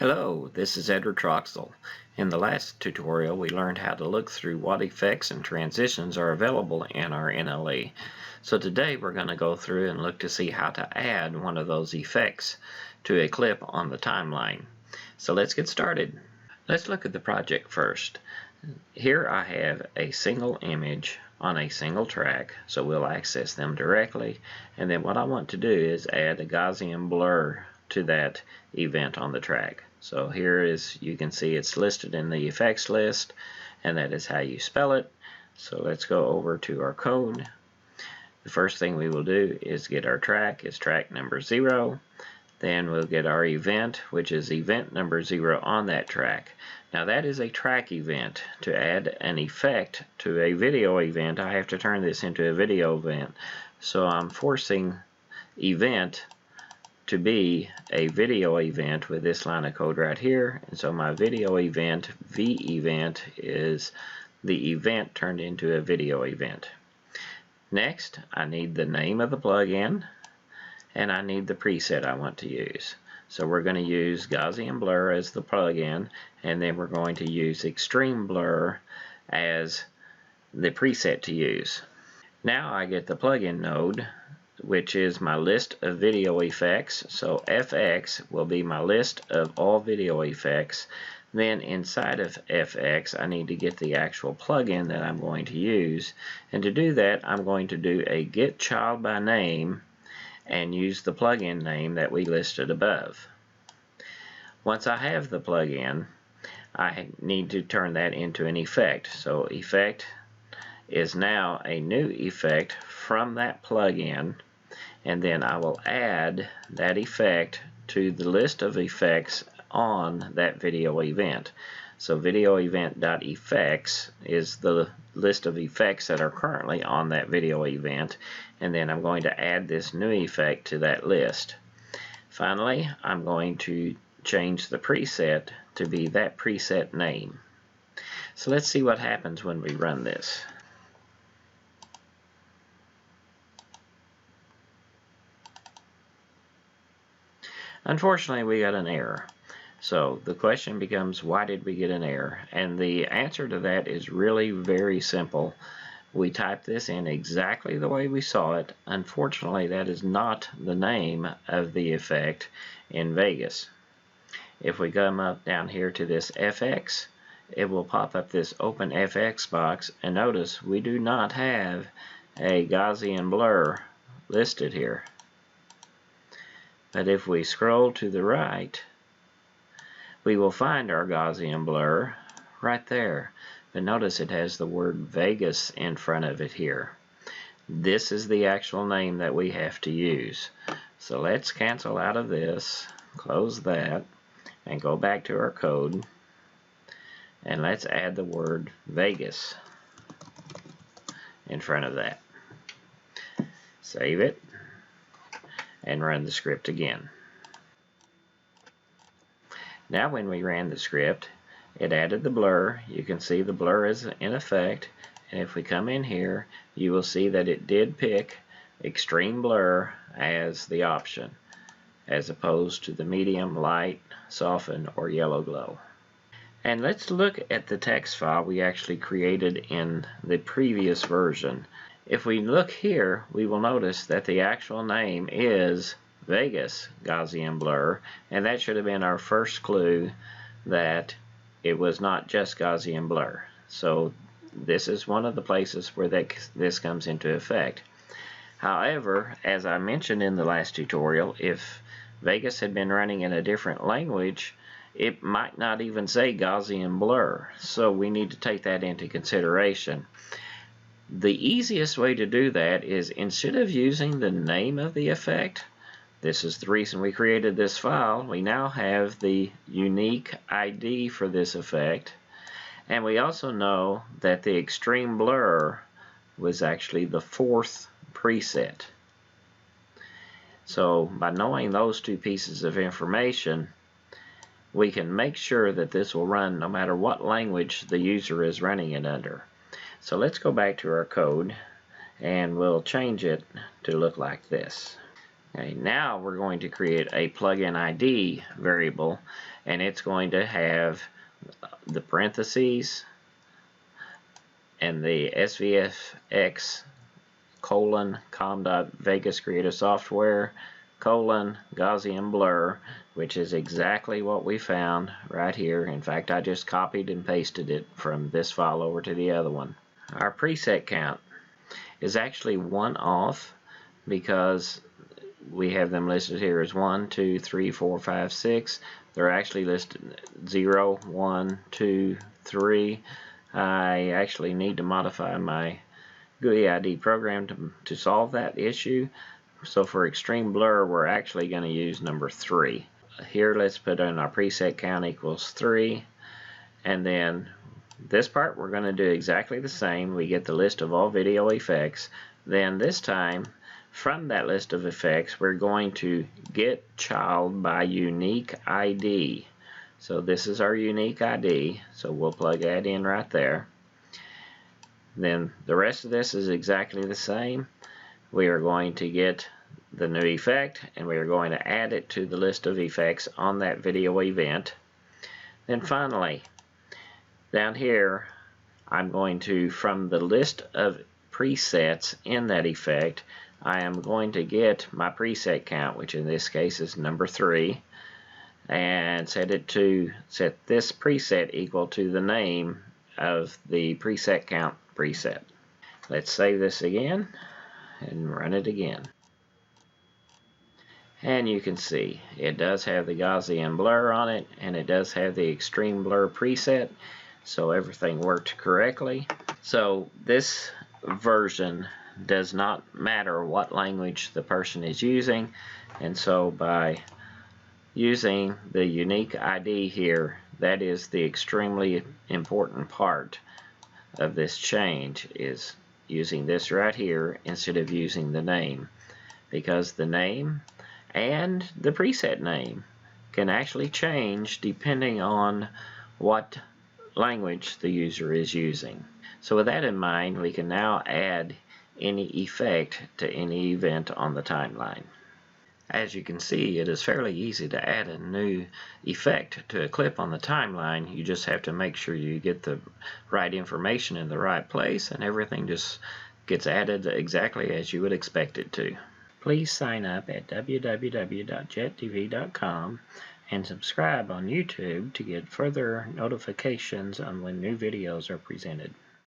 Hello, this is Edward Troxel. In the last tutorial we learned how to look through what effects and transitions are available in our NLE. So today we're going to go through and look to see how to add one of those effects to a clip on the timeline. So let's get started. Let's look at the project first. Here I have a single image on a single track, so we'll access them directly, and then what I want to do is add a Gaussian blur to that event on the track. So here is, you can see it's listed in the effects list, and that is how you spell it. So let's go over to our code. The first thing we will do is get our track, is track number 0. Then we'll get our event, which is event number 0 on that track. Now that is a track event. To add an effect to a video event, I have to turn this into a video event. So I'm forcing event to be a video event with this line of code right here. And so my video event, V event, is the event turned into a video event. Next, I need the name of the plugin, and I need the preset I want to use. So we're going to use Gaussian Blur as the plugin, and then we're going to use Extreme Blur as the preset to use. Now I get the plugin node, which is my list of video effects. So FX will be my list of all video effects. Then inside of FX, I need to get the actual plugin that I'm going to use. And to do that, I'm going to do a get child by name and use the plugin name that we listed above. Once I have the plugin, I need to turn that into an effect. So effect is now a new effect from that plugin, and then I will add that effect to the list of effects on that video event. So video event.effects is the list of effects that are currently on that video event, and then I'm going to add this new effect to that list. Finally, I'm going to change the preset to be that preset name. So let's see what happens when we run this. Unfortunately, we got an error. So the question becomes, why did we get an error? And the answer to that is really very simple. We typed this in exactly the way we saw it. Unfortunately, that is not the name of the effect in Vegas. If we come up down here to this FX, it will pop up this Open FX box, and notice we do not have a Gaussian blur listed here. But if we scroll to the right, we will find our Gaussian blur right there. But notice it has the word Vegas in front of it here. This is the actual name that we have to use. So let's cancel out of this, close that, and go back to our code. And let's add the word Vegas in front of that. Save it and run the script again. Now when we ran the script, it added the blur. You can see the blur is in effect, and if we come in here, you will see that it did pick Extreme Blur as the option, as opposed to the medium, light, soften, or yellow glow. And let's look at the text file we actually created in the previous version. If we look here, we will notice that the actual name is Vegas Gaussian Blur, and that should have been our first clue that it was not just Gaussian Blur. So this is one of the places where this comes into effect. However, as I mentioned in the last tutorial, if Vegas had been running in a different language, it might not even say Gaussian Blur. So we need to take that into consideration. The easiest way to do that is, instead of using the name of the effect, this is the reason we created this file, we now have the unique ID for this effect, and we also know that the Extreme Blur was actually the 4th preset. So by knowing those two pieces of information, we can make sure that this will run no matter what language the user is running it under. So let's go back to our code, and we'll change it to look like this. Okay, now we're going to create a plugin ID variable, and it's going to have the parentheses and the SVFX com.Vegas Creative Software Gaussian blur, which is exactly what we found right here. In fact, I just copied and pasted it from this file over to the other one. Our preset count is actually one off because we have them listed here as 1, 2, 3, 4, 5, 6. They're actually listed 0, 1, 2, 3. I actually need to modify my GUID program to solve that issue. So for extreme blur, we're actually going to use number 3. Here, let's put in our preset count equals 3. And then this part, we're going to do exactly the same. We get the list of all video effects. Then this time, from that list of effects, we're going to get child by unique ID. So this is our unique ID. So we'll plug that in right there. Then the rest of this is exactly the same. We are going to get the new effect, and we are going to add it to the list of effects on that video event. Then finally, down here, I'm going to, from the list of presets in that effect, I am going to get my preset count, which in this case is number 3, and set this preset equal to the name of the preset count preset. Let's save this again and run it again. And you can see it does have the Gaussian blur on it, and it does have the extreme blur preset, so everything worked correctly. So this version does not matter what language the person is using, and so by using the unique ID here, that is the extremely important part of this change, is using this right here instead of using the name, because the name and the preset name can actually change depending on what language the user is using. So with that in mind, we can now add any effect to any event on the timeline. As you can see, it is fairly easy to add a new effect to a clip on the timeline. You just have to make sure you get the right information in the right place, and everything just gets added exactly as you would expect it to. Please sign up at www.jettv.com and subscribe on YouTube to get further notifications on when new videos are presented.